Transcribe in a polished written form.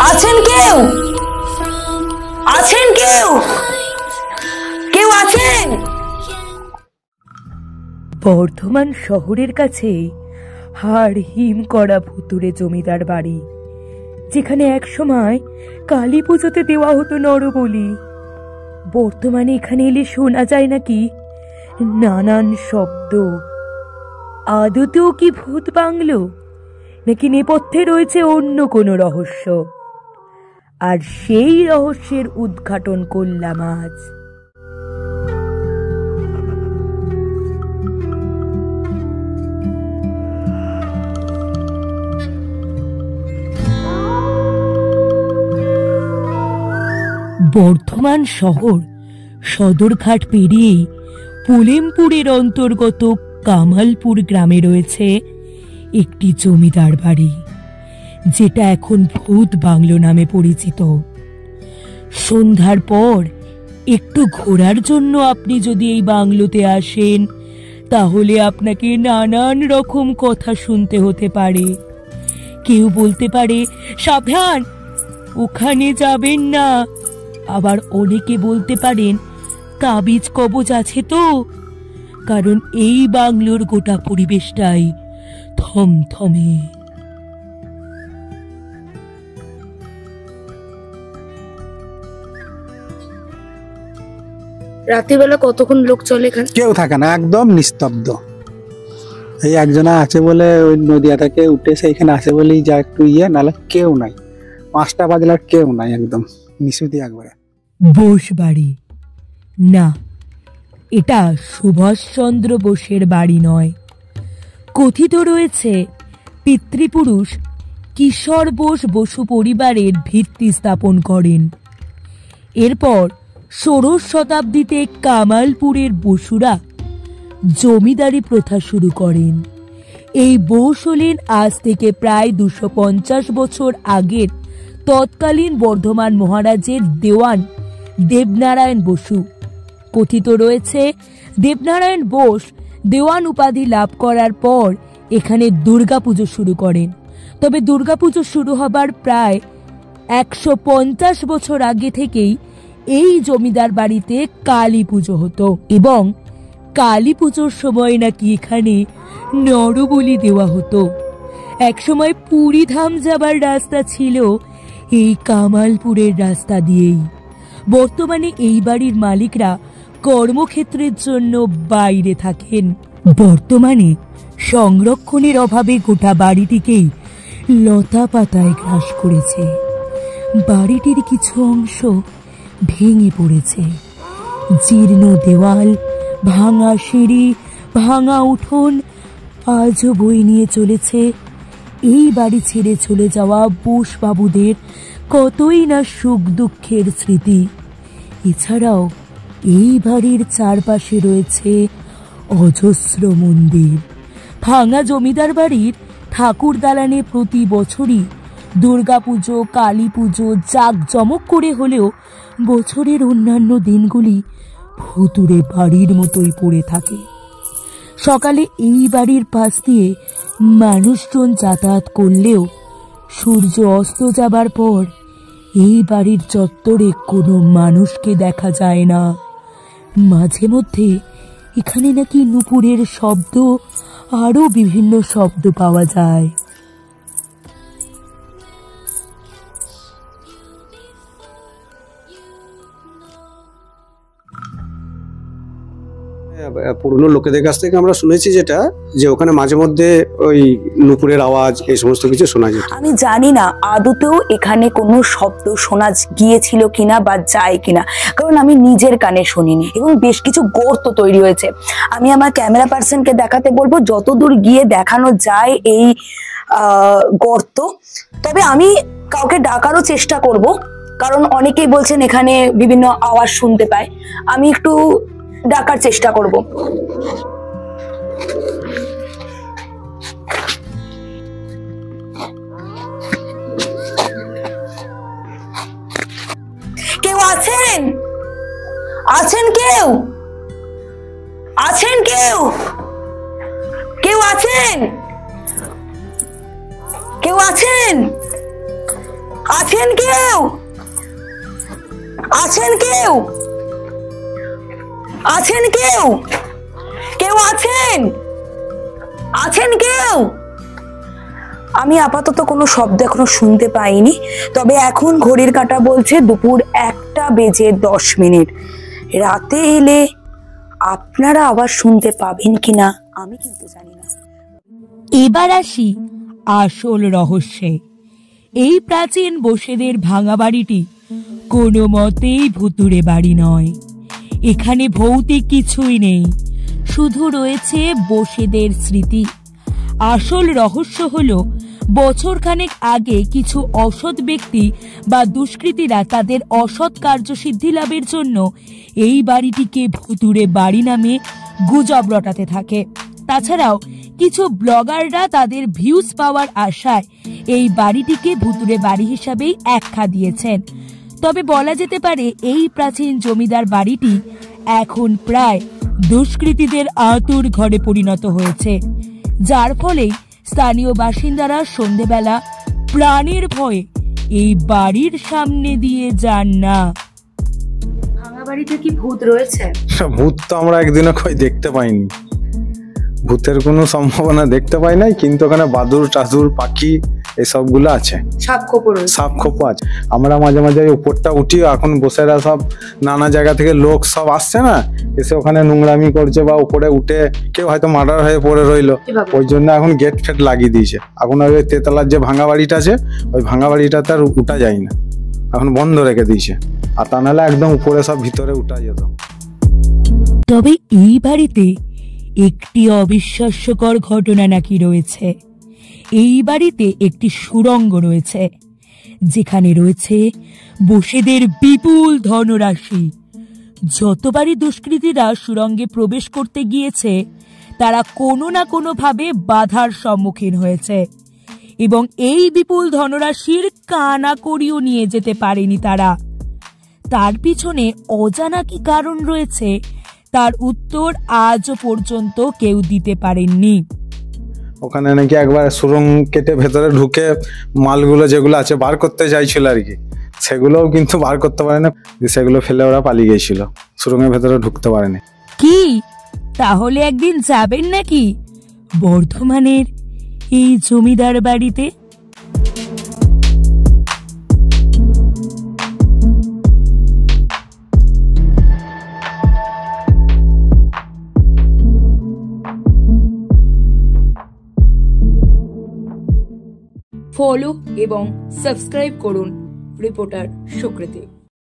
আছেন কেউ? আছেন কেউ? কেউ আছেন? বর্ধমান শহরের কাছে হাড় হিম করা ভুতুড়ে জমিদার বাড়ি, যেখানে একসময় কালী পুজোতে দেওয়া হতো নরবলি। বর্তমানে এখানে এলে শোনা যায় নাকি নানান শব্দ। আদতেও কি ভূত বাংলো, নাকি নেপথ্যে রয়েছে অন্য কোনো রহস্য? আর সেই রহস্যের উদ্ঘাটন করলাম আজ। বর্ধমান শহর সদরঘাট পেরিয়েই পুলেমপুরের অন্তর্গত কামালপুর গ্রামে রয়েছে একটি জমিদার বাড়ি, যেটা এখন ভূত বাংলো নামে পরিচিত। সন্ধ্যার পর একটু ঘোরার জন্য আপনি যদি এই বাংলোতে আসেন, তাহলে আপনাকে নানান রকম কথা শুনতে হতে পারে। কেউ বলতে পারে, সাবধান, ওখানে যাবেন না। আবার অনেকে বলতে পারেন, তাবিজ কবজ আছে তো। কারণ এই বাংলোর গোটা পরিবেশটাই থমথমে। রাত্রিবেলা কতক্ষণ লোক চলে এখানে? কেউ থাকে না, একদম নিস্তব্ধ। এই একজনা আছে বলে ওই নদিয়া থেকে উঠে সেইখানে আছে বলেই যা একটু নাহলে কেউ নাই। 5টা বাজলে কেউ নাই, একদম নিশুতি একবারে। বোস বাড়ি না, এটা সুভাষচন্দ্র বোসের বাড়ি নয়। কথিত রয়েছে পিতৃপুরুষ কিশোর বোস বসু পরিবারের ভিত্তি স্থাপন করেন। এরপর 16 শতাব্দীতে কামালপুরের বসুরা জমিদারি প্রথা শুরু করেন। এই বোস হলেন আজ থেকে প্রায় 250 বছর আগের তৎকালীন বর্ধমান মহারাজের দেওয়ান দেবনারায়ণ বসু। কথিত রয়েছে দেবনারায়ণ বোস দেওয়ান উপাধি লাভ করার পর এখানে দুর্গাপুজো শুরু করেন। তবে দুর্গাপুজো শুরু হবার প্রায় 150 বছর আগে থেকেই এই জমিদার বাড়িতে কালী পুজো হতো, এবং কালী পুজোর সময় নাকি এখানে নরবলি দেওয়া হতো। একসময় পুরীধাম যাবার রাস্তা ছিল এই কামালপুরের রাস্তা দিয়েই। বর্তমানে এই বাড়ির মালিকরা কর্মক্ষেত্রের জন্য বাইরে থাকেন। বর্তমানে সংরক্ষণের অভাবে গোটা বাড়িটিকেই লতা পাতায় গ্রাস করেছে। বাড়িটির কিছু অংশ ভেঙে পড়েছে। জীর্ণ দেওয়াল, ভাঙা সিঁড়ি, ভাঙা উঠোন আজও বই নিয়ে চলেছে এই বাড়ি ছেড়ে চলে যাওয়া বোসবাবুদের কতই না সুখ দুঃখের স্মৃতি। এছাড়াও এই বাড়ির চারপাশে রয়েছে অজস্র মন্দির। ভাঙা জমিদার বাড়ির ঠাকুর দালানে প্রতি বছরই দুর্গাপুজো, কালী পুজো জাঁকজমক করে হলেও বছরের অন্যান্য দিনগুলি ভুতুড়ে বাড়ির মতোই পড়ে থাকে। সকালে এই বাড়ির পাশ দিয়ে মানুষজন যাতায়াত করলেও সূর্য অস্ত যাবার পর এই বাড়ির চত্বরে কোনো মানুষকে দেখা যায় না। মাঝে মধ্যে এখানে নাকি নুপুরের শব্দ, আরো বিভিন্ন শব্দ পাওয়া যায়। পুরনো লোকেদের কাছ থেকে আমরা শুনেছি যেটা, যে ওখানে মাঝে মধ্যে ওই নুপুরের আওয়াজ, এই সমস্ত কিছু শোনা যেত। আমি জানি না আদতেও এখানে কোনো শব্দ শোনা গিয়েছিল কিনা বা যায় কিনা, কারণ আমি নিজের কানে শুনিনি। এবং বেশ কিছু গর্ত তৈরি হয়েছে। আমি আমার ক্যামেরা পার্সনকে দেখাতে বলবো যতদূর গিয়ে দেখানো যায় এই গর্ত। তবে আমি কাউকে ডাকারও চেষ্টা করব, কারণ অনেকেই বলছেন এখানে বিভিন্ন আওয়াজ শুনতে পায়। আমি একটু ডাকার চেষ্টা করব। কেউ আছেন? আছেন কেউ? আছেন কেউ? কেউ আছেন? কেউ আছেন? আছেন কেউ? আছেন কেউ? আছেন কেউ? কেউ আছেন? আছেন কেউ? আমি আপাতত কোনো শব্দ এখনো শুনতে পাইনি, তবে এখন ঘড়ির কাঁটা বলছে দুপুর 1:10। রাতে এলে আপনারা আবার শুনতে পাবেন কিনা আমি কিন্তু জানি না। এবার আসি আসল রহস্যে। এই প্রাচীন বসেদের ভাঙা বাড়িটি কোনো মতেই ভুতুড়ে বাড়ি নয়। এখানে ভৌতিক কিছুই নেই, শুধু রয়েছে বসেদের স্মৃতি। আসল রহস্য হলো বছরখানেক আগে কিছু অসৎ ব্যক্তি বা দুষ্কৃতীরা তাদের অসৎ কার্যসিদ্ধি লাভের জন্য এই বাড়িটিকে ভুতুড়ে বাড়ি নামে গুজব রটাতে থাকে। তাছাড়াও কিছু ব্লগাররা তাদের ভিউজ পাওয়ার আশায় এই বাড়িটিকে ভুতুড়ে বাড়ি হিসাবেই আখ্যা দিয়েছেন। তবে বলা যেতে পারে এই প্রাচীন জমিদার বাড়িটি এখন প্রায় দুষ্কৃতীদের আতুর ঘরে পরিণত হয়েছে, যার ফলে স্থানীয় বাসিন্দারা সন্ধেবেলা প্রাণের ভয়ে এই বাড়ির সামনে দিয়ে যান না। ভাঙা বাড়িতে কি ভূত রয়েছে? ভূত তো আমরা একদিনও কই দেখতে পাইনি, ভূতের কোনো সম্ভাবনা দেখতে পাই নাই, কিন্তু ওখানে বাদুর টাদুর পাখি এসবগুলো আছে, সাপ খোপও রয়েছে। সাপ খোপও আছে। আমরা মাঝে মাঝে উপরটা উঠি, এখন বসেরা সব নানা জায়গা থেকে লোক সব আসছে না, এসে ওখানে নোংরামি করছে বা উপরে উঠে কেউ হয়তো মার্ডার হয়ে পড়ে রইলো, ওই জন্য এখন গেট ফেট লাগিয়ে দিয়েছে। এখন ওই তেতলার যে ভাঙা বাড়িটা আছে, ওই ভাঙা বাড়িটাতে আর উঠা যায় না, এখন বন্ধ রেখে দিয়েছে। আর তা নাহলে একদম উপরে সব ভিতরে উঠা যেত। তবে এই বাড়িতে একটি অবিশ্বাস্যকর ঘটনা নাকি রয়েছে। এই বাড়িতে একটি সুড়ঙ্গ রয়েছে, যেখানে রয়েছে বসেদের বিপুল ধনরাশি। যতবারই দুষ্কৃতীরা সুড়ঙ্গে প্রবেশ করতে গিয়েছে, তারা কোনো না কোনো ভাবে বাধার সম্মুখীন হয়েছে এবং এই বিপুল ধনরাশির কানাকড়িও নিয়ে যেতে পারেনি তারা। তার পিছনে অজানা কি কারণ রয়েছে, তার উত্তর আজও পর্যন্ত কেউ দিতে পারেননি। ওখানে নাকি একবার সুরঙ্গ কেটে ভেতরে ঢুকে মালগুলো যেগুলো আছে বার করতে চাইছিল আর কি, সেগুলোও কিন্তু বার করতে পারে না, সেগুলো ফেলে ওরা পালিয়ে গিয়েছিল, সুরঙ্গের ভেতরে ঢুকতে পারেনি। কি তাহলে একদিন যাবেন নাকি বর্ধমানের এই জমিদার বাড়িতে? ফলো এবং সাবস্ক্রাইব করুন রিপোর্টার সুকৃতি।